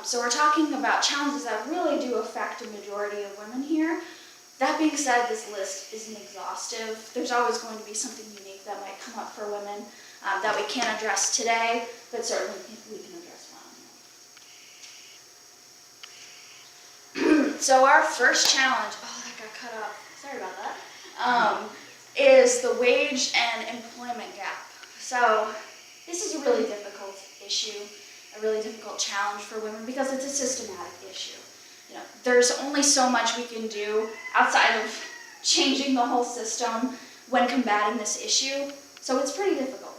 So we're talking about challenges that really do affect a majority of women here. That being said, this list isn't exhaustive. There's always going to be something unique that might come up for women that we can't address today, but certainly we can address one. So our first challenge, oh, that got cut off, sorry about that, is the wage and employment gap. So this is a really difficult issue, a really difficult challenge for women because it's a systematic issue. There's only so much we can do outside of changing the whole system when combating this issue, so it's pretty difficult.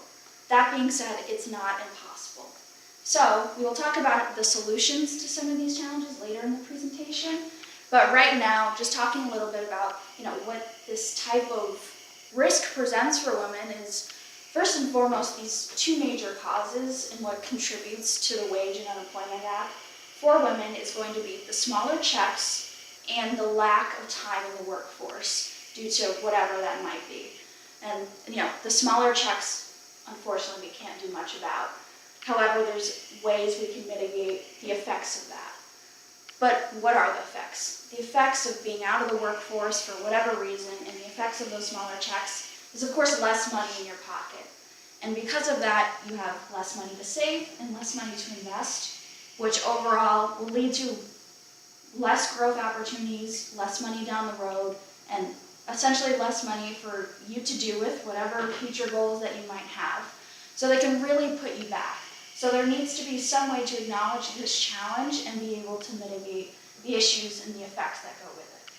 That being said, it's not impossible. So we will talk about the solutions to some of these challenges later in the presentation, but right now, just talking a little bit about what this type of risk presents for women is, first and foremost, these two major causes in what contributes to the wage and unemployment gap for women is going to be the smaller checks and the lack of time in the workforce due to whatever that might be. And the smaller checks, unfortunately, we can't do much about. However, there's ways we can mitigate the effects of that. But what are the effects? The effects of being out of the workforce for whatever reason and the effects of those smaller checks is, of course, less money in your pocket. And because of that, you have less money to save and less money to invest, which overall will lead to less growth opportunities, less money down the road, and essentially less money for you to do with whatever future goals that you might have. So they can really put you back. So there needs to be some way to acknowledge this challenge and be able to mitigate the issues and the effects that go with it.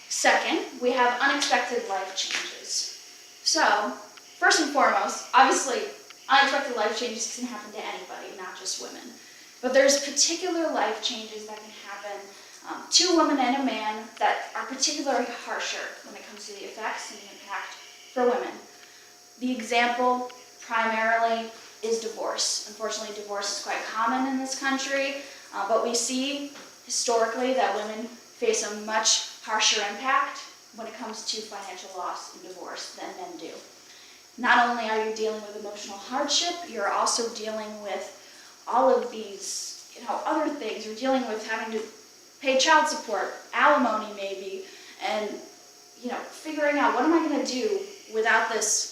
Second, we have unexpected life changes. So, first and foremost, obviously, unexpected life changes can happen to anybody, not just women. But there's particular life changes that can happen to a woman and a man that are particularly harsher when it comes to the effects and the impact for women. The example primarily is divorce. Unfortunately, divorce is quite common in this country, but we see historically that women face a much harsher impact when it comes to financial loss in divorce than men do. Not only are you dealing with emotional hardship, you're also dealing with all of these, other things. You're dealing with having to pay child support, alimony maybe, and, figuring out what am I going to do without this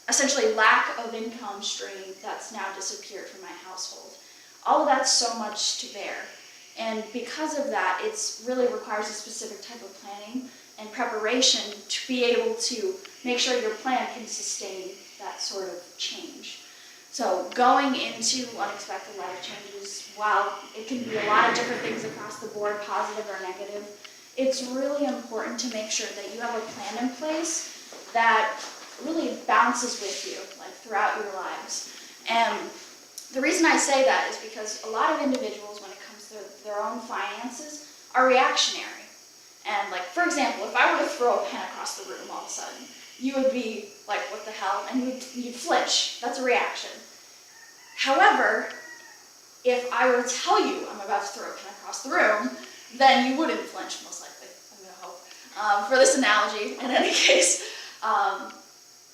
essentially lack of income stream that's now disappeared from my household. All of that's so much to bear. And because of that, it really requires a specific type of planning and preparation to be able to make sure your plan can sustain that sort of change. So going into unexpected life changes, while it can be a lot of different things across the board, positive or negative, it's really important to make sure that you have a plan in place that really bounces with you throughout your lives. And the reason I say that is because a lot of individuals, when it comes to their own finances, are reactionary. And for example, if I were to throw a pen across the room all of a sudden, you would be like, what the hell? And you'd flinch. That's a reaction. However, if I were to tell you I'm about to throw a pen across the room, then you wouldn't flinch, most likely, I'm going to hope, for this analogy in any case.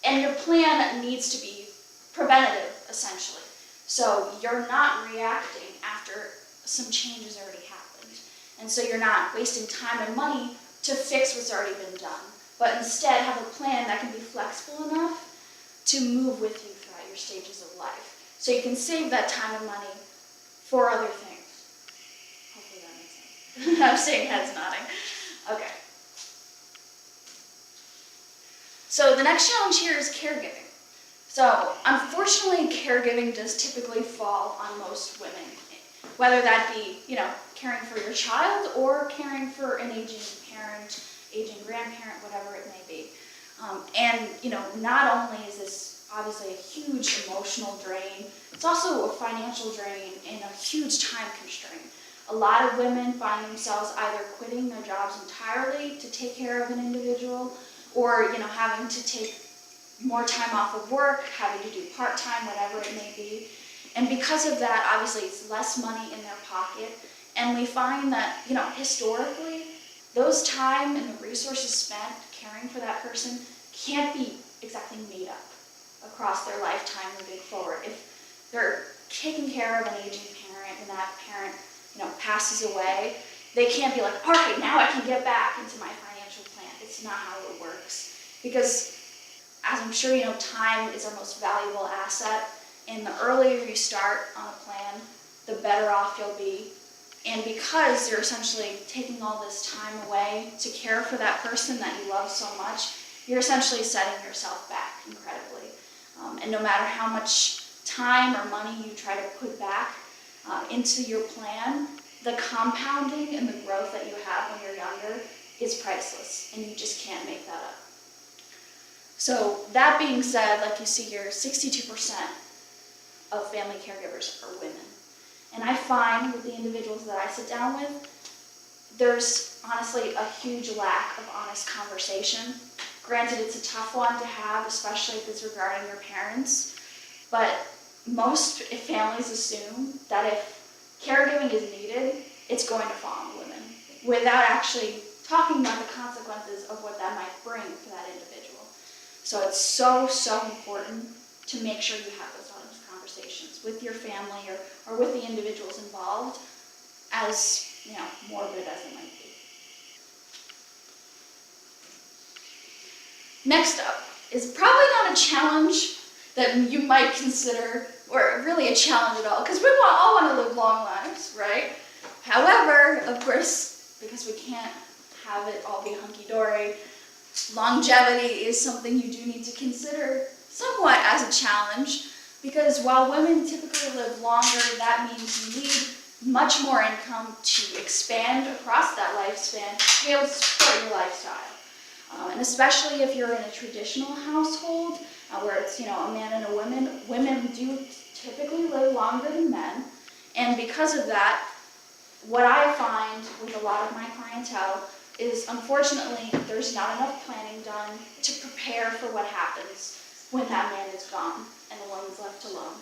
And your plan needs to be preventative, essentially. So you're not reacting after some changes already happened. And so you're not wasting time and money to fix what's already been done, but instead have a plan that can be flexible enough to move with you throughout your stages of life. So you can save that time and money for other things. Hopefully that makes sense. I'm seeing heads nodding. Okay. So the next challenge here is caregiving. So unfortunately, caregiving does typically fall on most women, whether that be, caring for your child or caring for an aging parent, aging grandparent, whatever it may be. And not only is this obviously a huge emotional drain, it's also a financial drain and a huge time constraint. A lot of women find themselves either quitting their jobs entirely to take care of an individual, or having to take more time off of work, having to do part-time, whatever it may be. And because of that, obviously it's less money in their pocket. And we find that, historically, those time and the resources spent caring for that person can't be exactly made up. across their lifetime moving forward. If they're taking care of an aging parent and that parent, passes away, they can't be like, all right, now I can get back into my financial plan. It's not how it works. Because as I'm sure you know, time is our most valuable asset. And the earlier you start on a plan, the better off you'll be. And because you're essentially taking all this time away to care for that person that you love so much, you're essentially setting yourself back incredibly. And no matter how much time or money you try to put back into your plan, the compounding and the growth that you have when you're younger is priceless, and you just can't make that up. So that being said, like you see here, 62% of family caregivers are women. And I find with the individuals that I sit down with, there's honestly a huge lack of honest conversation. Granted, it's a tough one to have, especially if it's regarding your parents, but most families assume that if caregiving is needed, it's going to fall on women, without actually talking about the consequences of what that might bring for that individual. So it's so, so important to make sure you have those honest conversations with your family or with the individuals involved, as morbid as it might be. Next up is probably not a challenge that you might consider, or really a challenge at all, because we all want to live long lives, right? However, of course, because we can't have it all be hunky-dory, longevity is something you do need to consider somewhat as a challenge, because while women typically live longer, that means you need much more income to expand across that lifespan to be able to support your lifestyle. And especially if you're in a traditional household, where it's a man and a woman, women do typically live longer than men. And because of that, what I find with a lot of my clientele is, unfortunately, there's not enough planning done to prepare for what happens when that man is gone and the woman's left alone.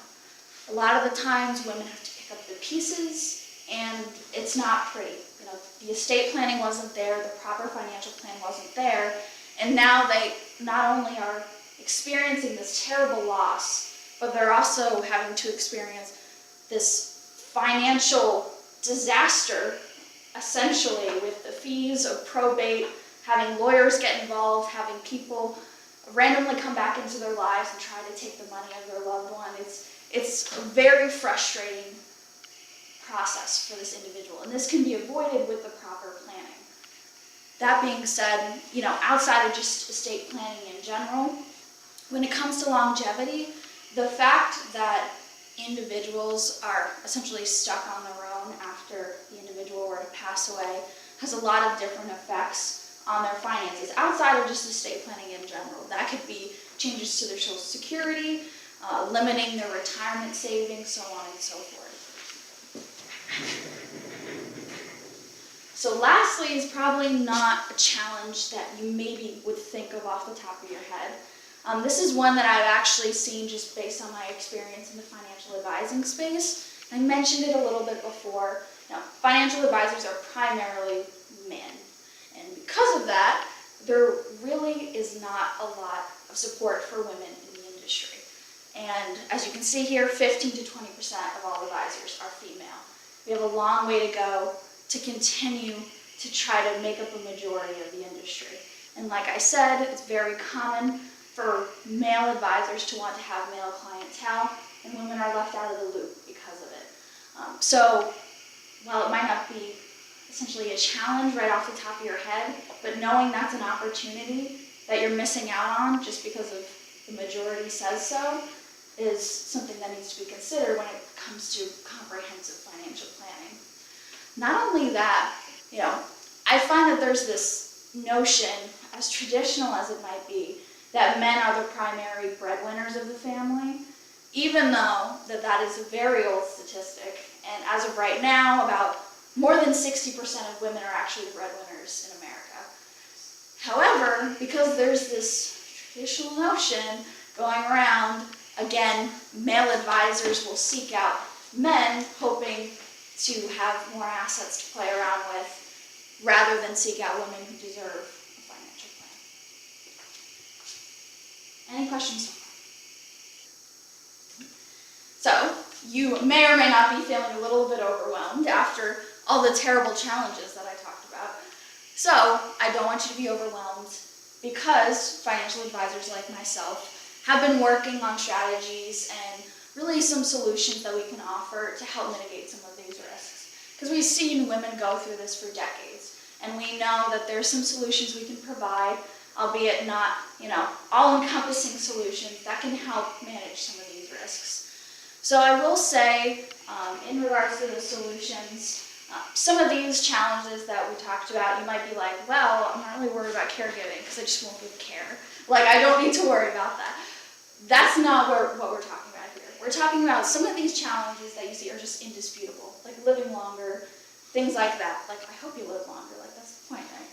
A lot of the times, women have to pick up the pieces, and it's not pretty. The estate planning wasn't there, the proper financial plan wasn't there, and now they not only are experiencing this terrible loss, but they're also having to experience this financial disaster, essentially, with the fees of probate, having lawyers get involved, having people randomly come back into their lives and try to take the money of their loved one. It's a very frustrating process for this individual, and this can be avoided with the proper planning. That being said, outside of just estate planning in general, when it comes to longevity, the fact that individuals are essentially stuck on their own after the individual were to pass away has a lot of different effects on their finances, outside of just estate planning in general. That could be changes to their Social Security, limiting their retirement savings, so on and so forth. So lastly is probably not a challenge that you maybe would think of off the top of your head. This is one that I've actually seen just based on my experience in the financial advising space. I mentioned it a little bit before. Financial advisors are primarily men. And because of that, there really is not a lot of support for women in the industry. And as you can see here, 15 to 20% of all advisors are female. We have a long way to go to continue to try to make up a majority of the industry. And like I said, it's very common for male advisors to want to have male clientele, and women are left out of the loop because of it. So while it might not be essentially a challenge right off the top of your head, but knowing that's an opportunity that you're missing out on just because of the majority says so is something that needs to be considered when it comes to comprehensive financial planning. Not only that, I find that there's this notion, as traditional as it might be, that men are the primary breadwinners of the family, even though that is a very old statistic. And as of right now, about more than 60% of women are actually the breadwinners in America. However, because there's this traditional notion going around, again, male advisors will seek out men hoping to have more assets to play around with, rather than seek out women who deserve a financial plan. Any questions so far? you may or may not be feeling a little bit overwhelmed after all the terrible challenges that I talked about. So I don't want you to be overwhelmed, because financial advisors like myself have been working on strategies and really some solutions that we can offer to help mitigate some of these risks. Because we've seen women go through this for decades, and we know that there's some solutions we can provide, albeit not, all-encompassing solutions that can help manage some of these risks. So I will say, in regards to the solutions, some of these challenges that we talked about, you might be like, well, I'm not really worried about caregiving because I just won't give care. Like, I don't need to worry about that. That's not what we're talking about here. We're talking about some of these challenges that you see are just indisputable, like living longer, things like that. Like, I hope you live longer, like that's the point, right?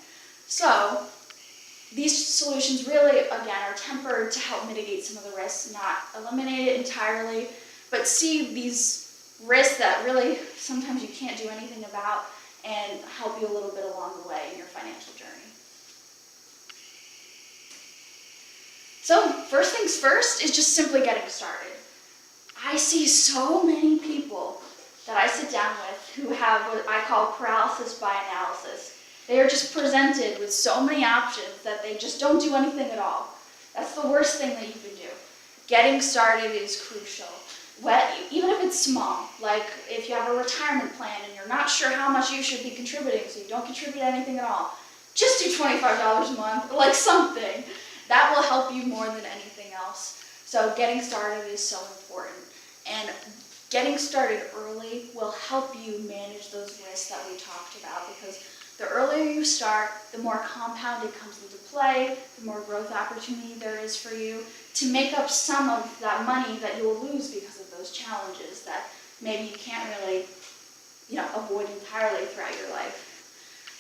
So, these solutions really, again, are tempered to help mitigate some of the risks, not eliminate it entirely, but see these risks that really sometimes you can't do anything about and help you a little bit along the way in your financial journey. So first things first is just simply getting started. I see so many people that I sit down with who have what I call paralysis by analysis. They are just presented with so many options that they just don't do anything at all. That's the worst thing that you can do. Getting started is crucial. Even if it's small, like if you have a retirement plan and you're not sure how much you should be contributing, so you don't contribute anything at all, just do $25 a month, like something. That will help you more than anything else. So getting started is so important. And getting started early will help you manage those risks that we talked about, because the earlier you start, the more compounded comes into play, the more growth opportunity there is for you to make up some of that money that you will lose because of those challenges that maybe you can't really, avoid entirely throughout your life.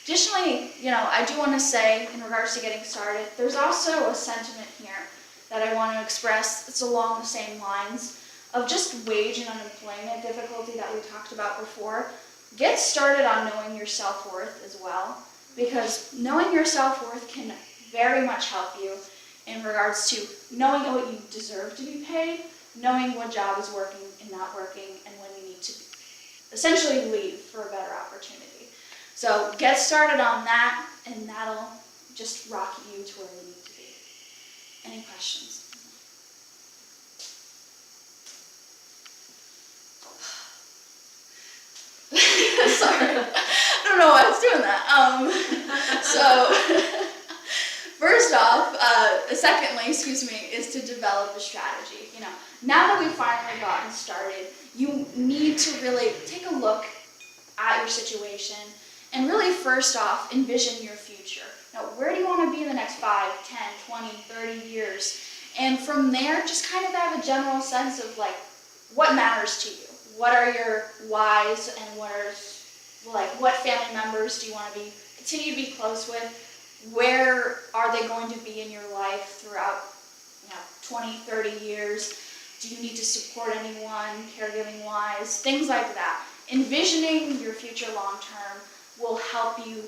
Additionally, I do want to say, in regards to getting started, there's also a sentiment here that I want to express. It's along the same lines of just wage and unemployment difficulty that we talked about before. Get started on knowing your self-worth as well, because knowing your self-worth can very much help you in regards to knowing what you deserve to be paid, knowing what job is working and not working, and when you need to essentially leave for a better opportunity. So get started on that, and that'll just rock you to where you need to be. Any questions? Sorry, I don't know why I was doing that. First off, secondly, is to develop a strategy. Now that we've finally gotten started, you need to really take a look at your situation and really, first off, envision your future. Now, where do you want to be in the next 5, 10, 20, 30 years? And from there, just kind of have a general sense of what matters to you. What are your whys, and what family members do you want to continue to be close with? Where are they going to be in your life throughout 20, 30 years? Do you need to support anyone, caregiving wise? Things like that. Envisioning your future long term will help you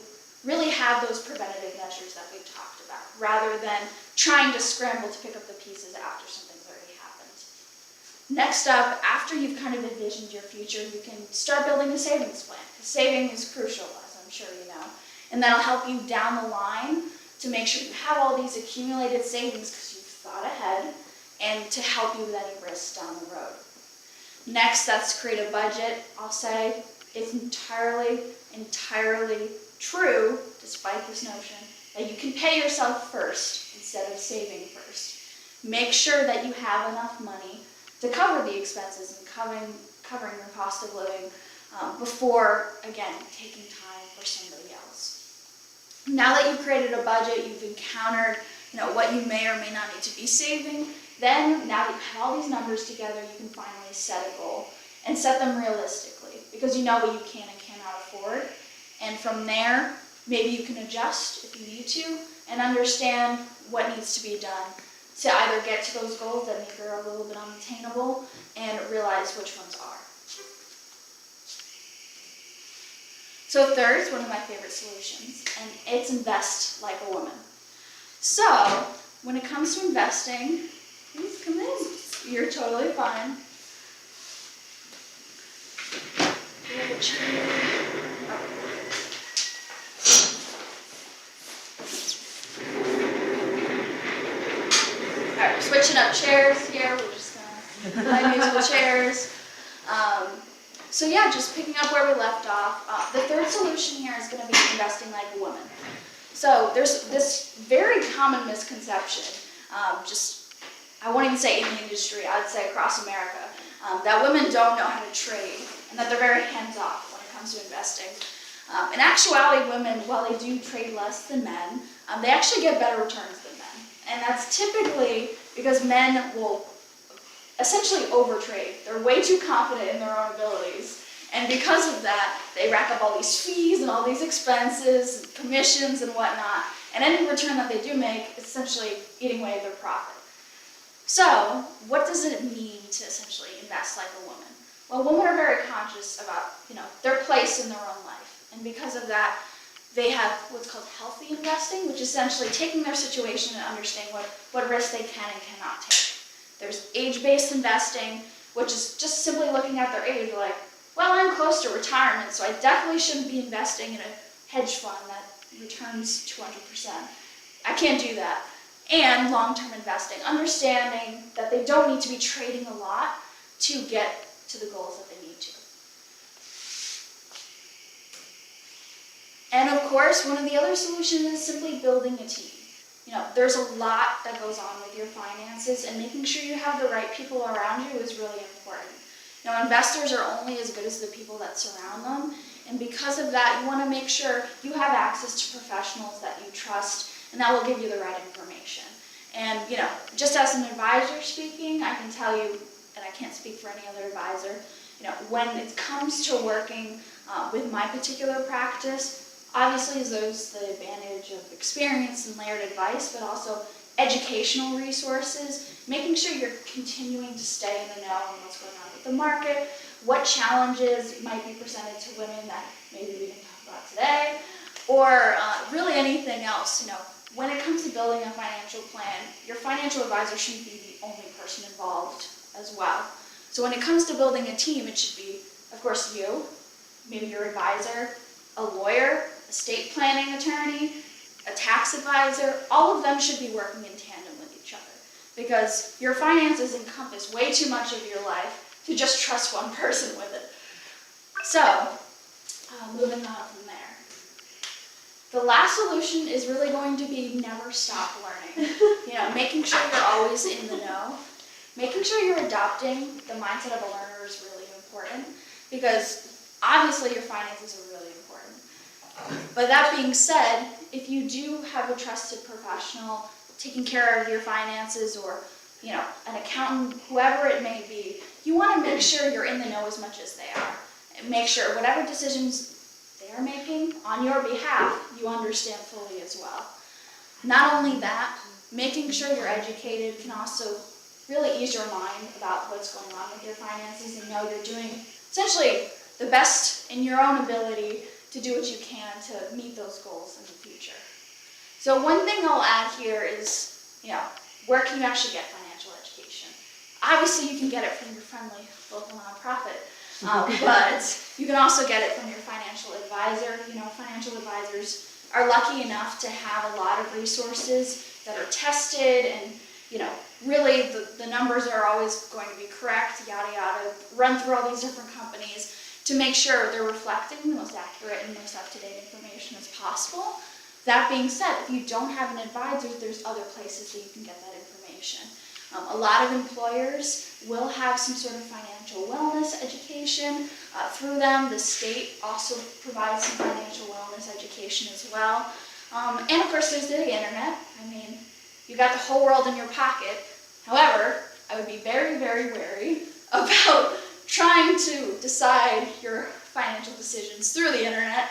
really have those preventative measures that we've talked about, rather than trying to scramble to pick up the pieces after something's already happened. Next up, after you've kind of envisioned your future, you can start building a savings plan. Saving is crucial, as I'm sure you know, and that'll help you down the line to make sure you have all these accumulated savings because you've thought ahead, and to help you with any risks down the road. Next, that's create a budget. I'll say it's entirely true, despite this notion, that you can pay yourself first instead of saving first. Make sure that you have enough money to cover the expenses and covering your cost of living before, again, taking time for somebody else. Now that you've created a budget, you've encountered what you may or may not need to be saving, then now that you have all these numbers together, you can finally set a goal and set them realistically, because you know what you can and cannot afford. And from there, maybe you can adjust if you need to and understand what needs to be done to either get to those goals that maybe are a little bit unattainable and realize which ones are. So third is one of my favorite solutions, and it's invest like a woman. So when it comes to investing, please come in. You're totally fine. page. Alright, we're switching up chairs here. We're just gonna play musical chairs. So yeah, just picking up where we left off. The third solution here is going to be investing like a woman. So there's this very common misconception, I won't even say in the industry, I'd say across America, that women don't know how to trade and that they're very hands-off when it comes to investing. In actuality, women, while they do trade less than men, they actually get better returns than men. And that's typically because men will essentially overtrade. They're way too confident in their own abilities. And because of that, they rack up all these fees and all these expenses, commissions and whatnot. And any return that they do make is essentially eating away their profit. So, what does it mean to essentially invest like a woman? Well, women are very conscious about, their place in their own life. And because of that, they have what's called healthy investing, which is essentially taking their situation and understanding what risks they can and cannot take. There's age-based investing, which is just simply looking at their age, like, well, I'm close to retirement, so I definitely shouldn't be investing in a hedge fund that returns 200%. I can't do that. And long-term investing, understanding that they don't need to be trading a lot to get to the goals that they need to. And of course, one of the other solutions is simply building a team. There's a lot that goes on with your finances, and making sure you have the right people around you is really important. Investors are only as good as the people that surround them, and because of that, you want to make sure you have access to professionals that you trust, and that will give you the right information. And, just as an advisor speaking, I can tell you, and I can't speak for any other advisor, when it comes to working with my particular practice, obviously there's the advantage of experience and layered advice, but also educational resources, making sure you're continuing to stay in the know on what's going on with the market, what challenges might be presented to women that maybe we didn't talk about today, or really anything else. When it comes to building a financial plan, your financial advisor shouldn't be the only person involved as well. So when it comes to building a team, it should be, of course, you, maybe your advisor, a lawyer, estate planning attorney, a tax advisor. All of them should be working in tandem with each other, because your finances encompass way too much of your life to just trust one person with it. So, moving on from there. The last solution is really going to be never stop learning. Making sure you're always in the know. Making sure you're adopting the mindset of a learner is really important, because obviously your finances are really important. But that being said, if you do have a trusted professional taking care of your finances, or an accountant, whoever it may be, you want to make sure you're in the know as much as they are. And make sure whatever decisions they are making on your behalf, you understand fully as well. Not only that, making sure you're educated can also really ease your mind about what's going on with your finances, and know you're doing essentially the best in your own ability to do what you can to meet those goals in the future. So one thing I'll add here is, where can you actually get financial education? Obviously, you can get it from your friendly local nonprofit, but you can also get it from your financial advisor. Financial advisors are lucky enough to have a lot of resources that are tested, and really the numbers are always going to be correct, yada yada, run through all these different companies to make sure they're reflecting the most accurate and most up-to-date information as possible. That being said, if you don't have an advisor, there's other places that you can get that information. A lot of employers will have some sort of financial wellness education through them. The state also provides some financial wellness education as well. And of course, there's the internet. You got the whole world in your pocket. However, I would be very, very wary about trying to decide your financial decisions through the internet,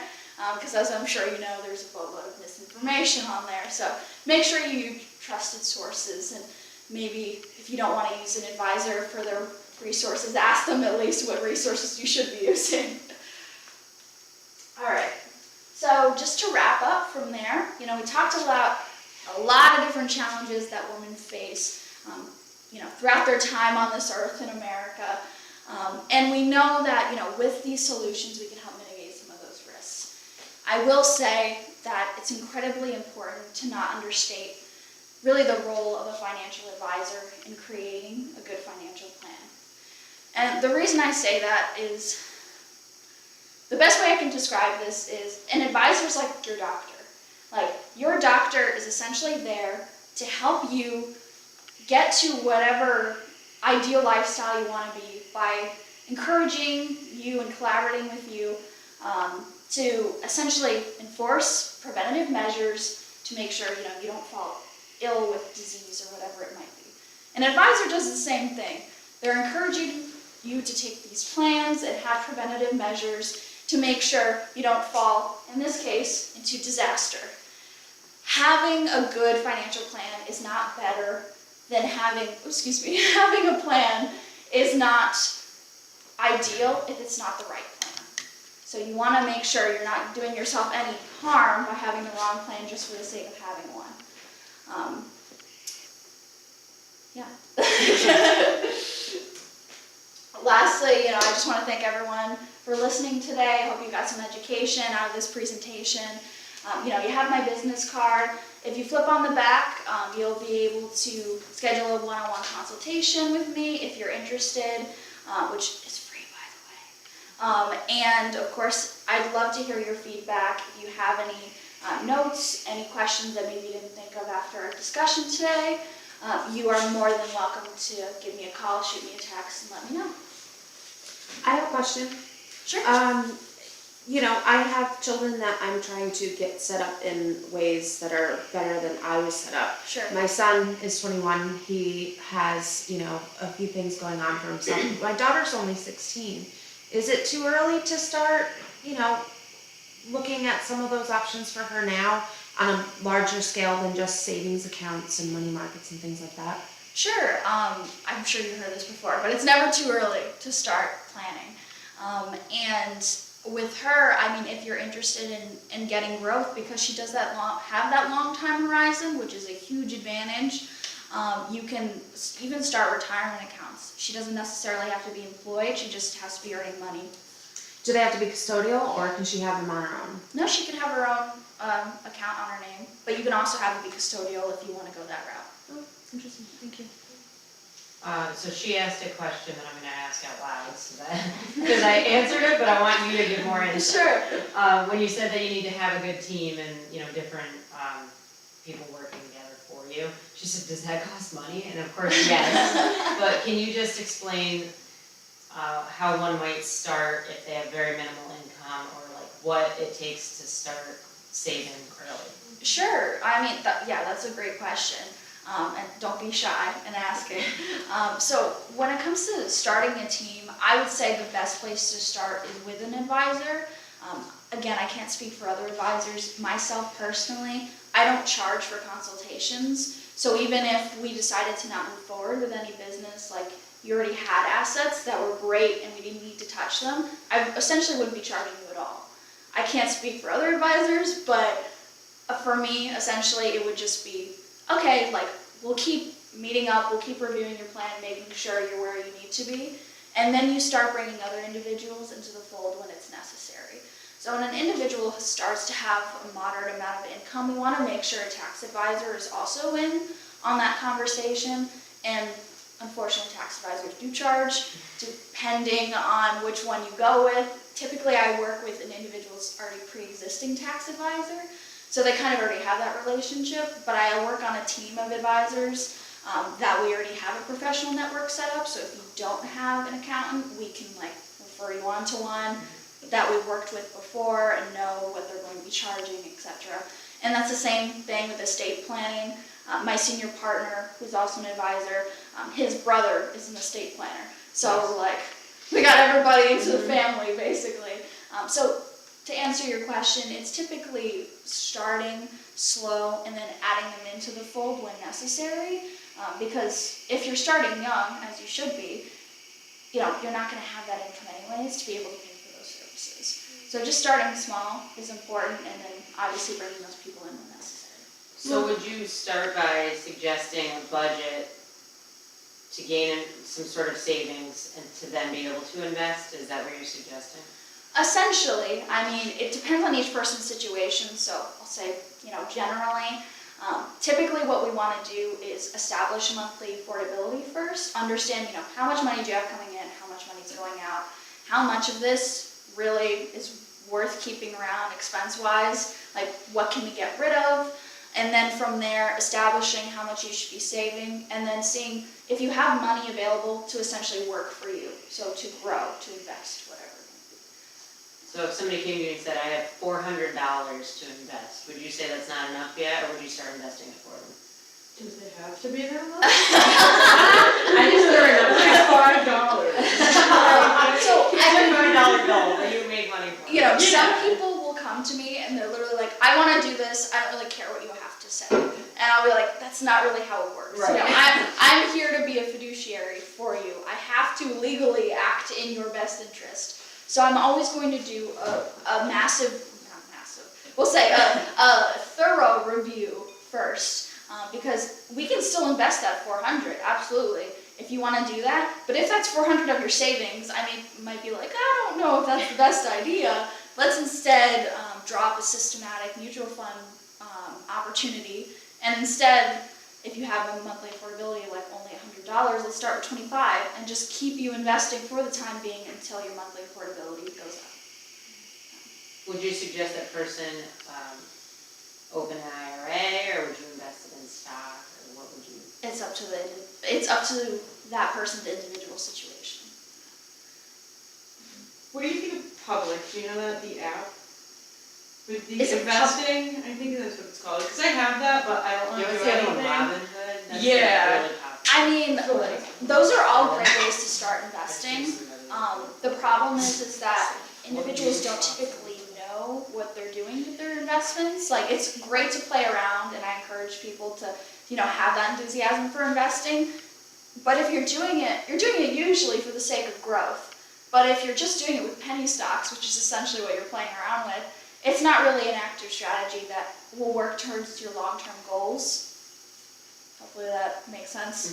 because as I'm sure you know, there's a boatload of misinformation on there. So make sure you use trusted sources, and maybe if you don't want to use an advisor for their resources, ask them at least what resources you should be using. All right, so just to wrap up from there, we talked about a lot of different challenges that women face, throughout their time on this earth in America. And we know that, with these solutions, we can help I will say that it's incredibly important to not understate really the role of a financial advisor in creating a good financial plan. And the reason I say that is, the best way I can describe this is an advisor is like your doctor. Like, your doctor is essentially there to help you get to whatever ideal lifestyle you want to be by encouraging you and collaborating with you to essentially enforce preventative measures to make sure you don't fall ill with disease or whatever it might be. An advisor does the same thing. They're encouraging you to take these plans and have preventative measures to make sure you don't fall, in this case, into disaster. Having a good financial plan is not better than having a plan is not ideal if it's not the right plan. So you want to make sure you're not doing yourself any harm by having the wrong plan just for the sake of having one. Lastly, I just want to thank everyone for listening today. I hope you got some education out of this presentation. You have my business card. If you flip on the back, you'll be able to schedule a one-on-one consultation with me if you're interested, which is free, by the way. And of course, I'd love to hear your feedback. If you have any notes, any questions that maybe you didn't think of after our discussion today, you are more than welcome to give me a call, shoot me a text, and let me know. I have a question. Sure. I have children that I'm trying to get set up in ways that are better than I was set up. Sure. My son is 21. He has, a few things going on for himself. My daughter's only 16. Is it too early to start, looking at some of those options for her now on a larger scale than just savings accounts and money markets and things like that? Sure. I'm sure you heard this before, but it's never too early to start planning. And with her, if you're interested in getting growth, because she does have that long time horizon, which is a huge advantage, you can even start retirement accounts. She doesn't necessarily have to be employed, she just has to be earning money. Do they have to be custodial, or can she have them on her own? No, she can have her own account on her name, but you can also have it be custodial if you want to go that route. Oh, interesting. Thank you. So she asked a question that I'm going to ask out loud, because I answered it, but I want you to give more insight. Sure. When you said that you need to have a good team and different people working together for you, she said, "Does that cost money?" And of course, yes. But can you just explain how one might start if they have very minimal income, or what it takes to start saving early? Sure. That's a great question. And don't be shy in asking. So when it comes to starting a team, I would say the best place to start is with an advisor. Again, I can't speak for other advisors. Myself personally, I don't charge for consultations. So even if we decided to not move forward with any business, like you already had assets that were great and we didn't need to touch them, I essentially wouldn't be charging you at all. I can't speak for other advisors, but for me, essentially, it would just be, okay, we'll keep meeting up, we'll keep reviewing your plan, making sure you're where you need to be, and then you start bringing other individuals into the fold when it's necessary. So when an individual starts to have a moderate amount of income, we want to make sure a tax advisor is also in on that conversation, and unfortunately tax advisors do charge, depending on which one you go with. Typically I work with an individual who's already pre-existing tax advisor, so they kind of already have that relationship, but I work on a team of advisors that we already have a professional network set up, so if you don't have an accountant, we can refer you on to one that we've worked with before and know what they're going to be charging, etc. And that's the same thing with estate planning. My senior partner, who's also an advisor, his brother is an estate planner. So we got everybody into the family basically. So to answer your question, it's typically starting slow and then adding them into the fold when necessary. Because if you're starting young, as you should be, you're not going to have that income anyways to be able to pay for those services. So just starting small is important, and then obviously bringing those people in when necessary. So would you start by suggesting a budget to gain some sort of savings and to then be able to invest? Is that what you're suggesting? Essentially, I mean, it depends on each person's situation, so I'll say, generally, typically what we want to do is establish monthly affordability first, understand, how much money do you have coming in, how much money is going out, how much of this really is worth keeping around expense-wise, like what can we get rid of, and then from there, establishing how much you should be saving, and then seeing if you have money available to essentially work for you, so to grow, to invest, whatever. So if somebody came to you and said, I have $400 to invest, would you say that's not enough yet, or would you start investing it for them? Do they have to be that much? I just threw a number out. $5. So, It's a $5 goal that you make money for. some people will come to me and they're literally like, I want to do this, I don't really care what you have to say. And I'll be like, that's not really how it works. Right. I'm here to be a fiduciary for you. I have to legally act in your best interest. So I'm always going to do a we'll say a thorough review first, because we can still invest that $400, absolutely, if you want to do that. But if that's $400 of your savings, might be like, I don't know if that's the best idea. Let's instead drop a systematic mutual fund opportunity, and instead, if you have a monthly affordability like only $100, let's start with $25 and just keep you investing for the time being until your monthly affordability goes up. Would you suggest that person open an IRA, or would you invest it in stock, or what would you? It's up to that person's individual situation. What do you think of Public? Do you know that, the app? With the Is it investing, I think that's what it's called, because I have that, but I don't You want to ever do see it on anything. Robinhood? That's Yeah. really popular. Those are all great ways to start investing. The problem is that individuals don't typically know what they're doing with their investments. Like, it's great to play around, and I encourage people to, have that enthusiasm for investing. But if you're doing it usually for the sake of growth. But if you're just doing it with penny stocks, which is essentially what you're playing around with, it's not really an active strategy that will work towards your long-term goals. Hopefully that makes sense.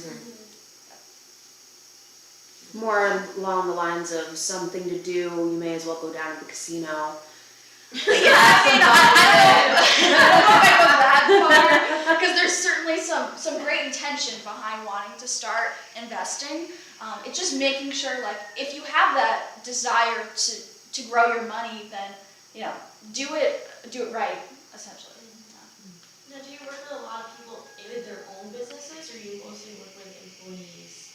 More along the lines of something to do, you may as well go down to the casino. I don't know if I go that far, because there's certainly some great intention behind wanting to start investing. It's just making sure, like, if you have that desire to grow your money, then, do it right, essentially. Now, do you work with a lot of people in their own businesses, or you mostly work with employees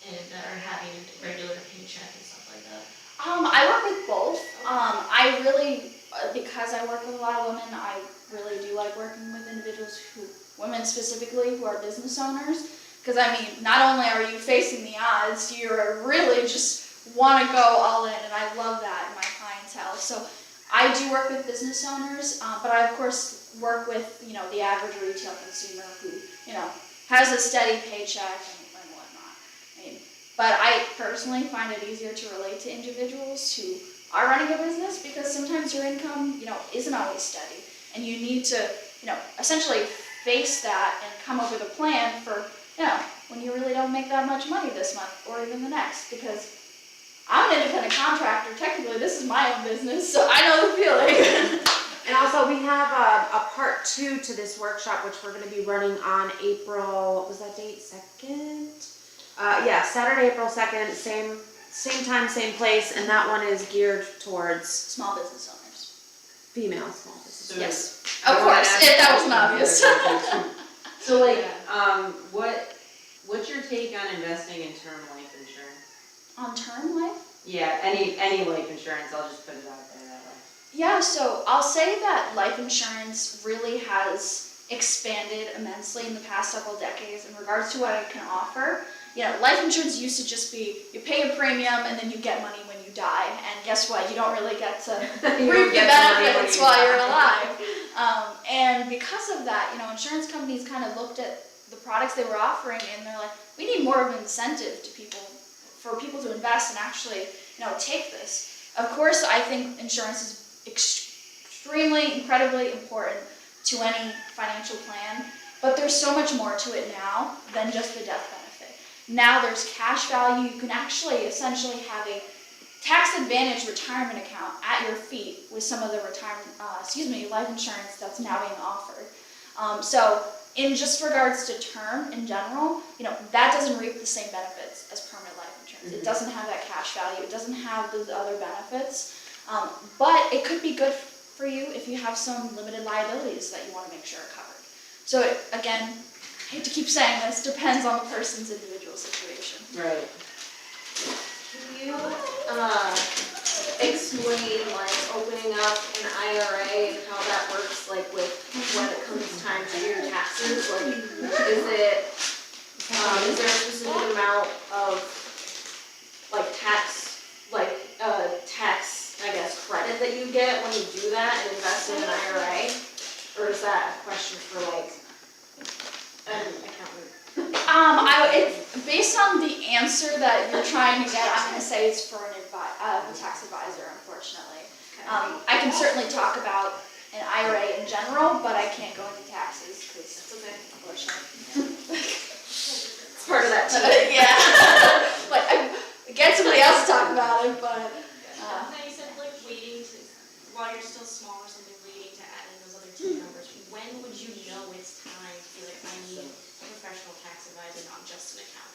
that are having a regular paycheck and stuff like that? I work with both. I really, because I work with a lot of women, I really do like working with individuals women specifically, who are business owners. Because not only are you facing the odds, you're really just want to go all in, and I love that in my clientele. So I do work with business owners, but I of course work with, the average retail consumer who, has a steady paycheck and whatnot. But I personally find it easier to relate to individuals who are running a business, because sometimes your income, isn't always steady, and you need to, essentially face that and come up with a plan for, when you really don't make that much money this month or even the next, because I'm an independent contractor. Technically, this is my own business, so I know the feeling. And also, we have a part 2 to this workshop, which we're going to be running on April, what was that date, 2nd? Saturday, April 2nd, same time, same place, and that one is geared towards Small business owners. female small businesses. So Yes, I of wanna course, ask if that you wasn't obvious. So like, what's your take on investing in term life insurance? On term life? Yeah, any life insurance, I'll just put it out there that way. Yeah, so I'll say that life insurance really has expanded immensely in the past several decades in regards to what it can offer. Life insurance used to just be, you pay a premium and then you get money when you die, and guess what, you don't really get to reap the benefits while you're alive. And because of that, insurance companies kind of looked at the products they were offering, and they're like, we need more of an incentive for people to invest and actually, take this. Of course, I think insurance is extremely, incredibly important to any financial plan, but there's so much more to it now than just the death benefit. Now there's cash value. You can actually essentially have a tax advantage retirement account at your feet with some of the life insurance that's now being offered. So in just regards to term in general, that doesn't reap the same benefits as permanent life insurance. It doesn't have that cash value, it doesn't have those other benefits, but it could be good for you if you have some limited liabilities that you want to make sure are covered. So again, I hate to keep saying this, depends on the person's individual situation. Right. Can you explain like opening up an IRA and how that works, like with when it comes time to do your taxes? Like, is there a specific amount of like tax, I guess, credit that you get when you do that and invest in an IRA? Or is that a question for like an accountant? Based on the answer that you're trying to get, I'm going to say it's for a tax advisor, unfortunately. I can certainly talk about an IRA in general, but I can't go into taxes because, unfortunately. It's part of that too. Yeah. But I get somebody else to talk about it, but. Now you said like waiting to, while you're still small or something, waiting to add in those other team members. When would you know it's time to be like, I need a professional tax advisor, not just an accountant,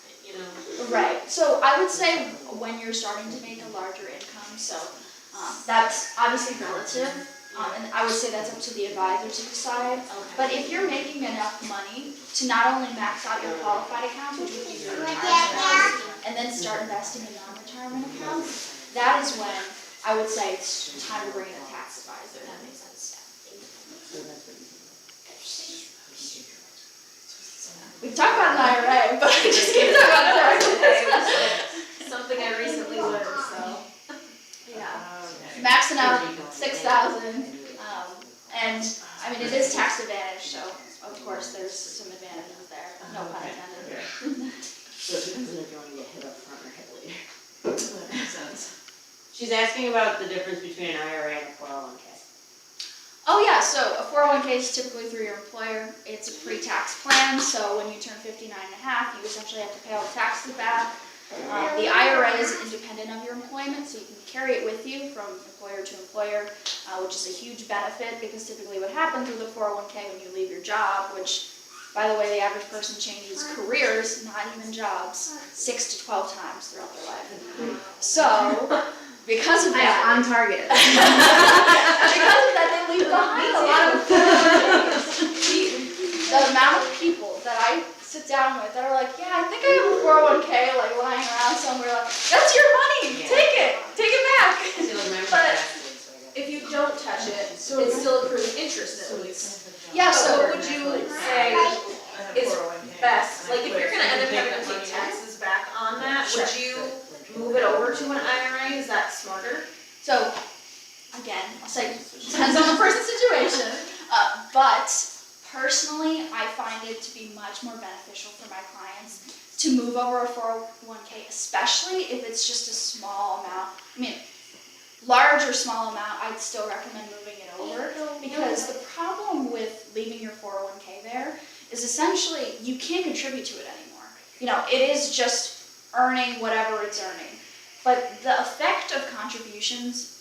Right, so I would say when you're starting to make a larger income, so that's obviously relative, and I would say that's up to the advisor to decide. But if you're making enough money to not only max out your qualified accounts, which would be your retirement accounts, and then start investing in non-retirement accounts, that is when I would say it's time to bring in a tax advisor. That makes sense. We can talk about an IRA, but I just can't talk about an IRA. Something I recently learned, so. Yeah, maxing out 6,000, and I mean, it is tax advantage, so of course there's some advantages there, no pun intended. So it depends if you want to get hit up front or hit later. That makes sense. She's asking about the difference between an IRA and a 401k. Oh yeah, so a 401k is typically through your employer. It's a pre-tax plan, so when you turn 59 and a half, you essentially have to pay all the taxes back. The IRA is independent of your employment, so you can carry it with you from employer to employer, which is a huge benefit because typically what happens with a 401k when you leave your job, which, by the way, the average person changes careers, not even jobs, 6 to 12 times throughout their life. So, because of that, I'm on target. because of that, they leave behind a lot of 401ks. The amount of people that I sit down with that are like, yeah, I think I have a 401k like lying around somewhere, like, that's your money, take it back. But if you don't touch it, it's still accruing interest at least. Yeah, So so what would you say is best? Like if you're gonna end up having to pay taxes back on that, would you move it over to an IRA? Is that smarter? So, again, I'll say, depends on the person's situation, but personally, I find it to be much more beneficial for my clients to move over a 401k, especially if it's just a small amount. I mean, large or small amount, I'd still recommend moving it over, because the problem with leaving your 401k there is essentially you can't contribute to it anymore. It is just earning whatever it's earning. But the effect of contributions,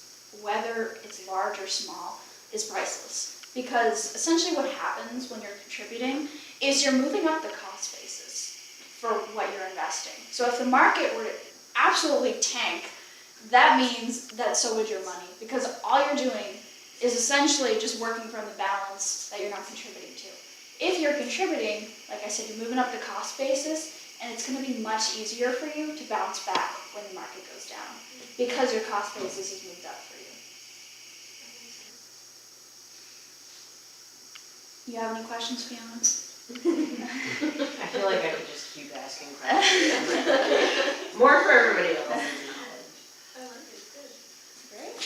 whether it's large or small, is priceless. Because essentially what happens when you're contributing is you're moving up the cost basis for what you're investing. So if the market were to absolutely tank, that means that so would your money. Because all you're doing is essentially just working from the balance that you're not contributing to. If you're contributing, like I said, you're moving up the cost basis, and it's going to be much easier for you to bounce back when the market goes down, because your cost basis has moved up for you. You have any questions, Fiona? I feel like I could just keep asking questions. More for everybody else's knowledge. I like it, good. Great.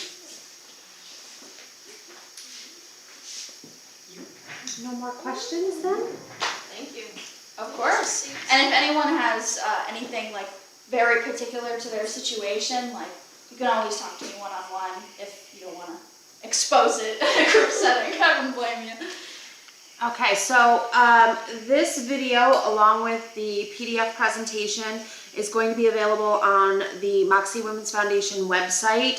No more questions then? Thank you. Of course. And if anyone has anything like very particular to their situation, like you can always talk to me one-on-one if you don't want to expose it in a group setting. I wouldn't blame you. Okay, so this video, along with the PDF presentation, is going to be available on the Moxie Women's Foundation website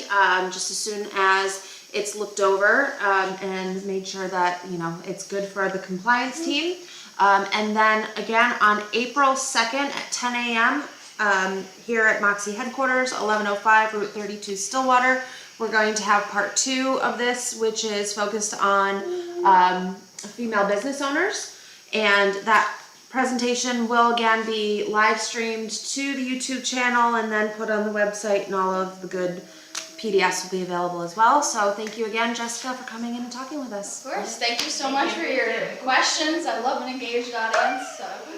just as soon as it's looked over and made sure that, you know, it's good for the compliance team. And then again on April 2nd at 10 a.m. Here at Moxie headquarters, 1105 Route 32 Stillwater, we're going to have part 2 of this, which is focused on female business owners. And that presentation will again be live streamed to the YouTube channel and then put on the website, and all of the good PDFs will be available as well. So thank you again, Jessica, for coming in and talking with us. Of course, thank you so much for your questions. I love an engaged audience, so.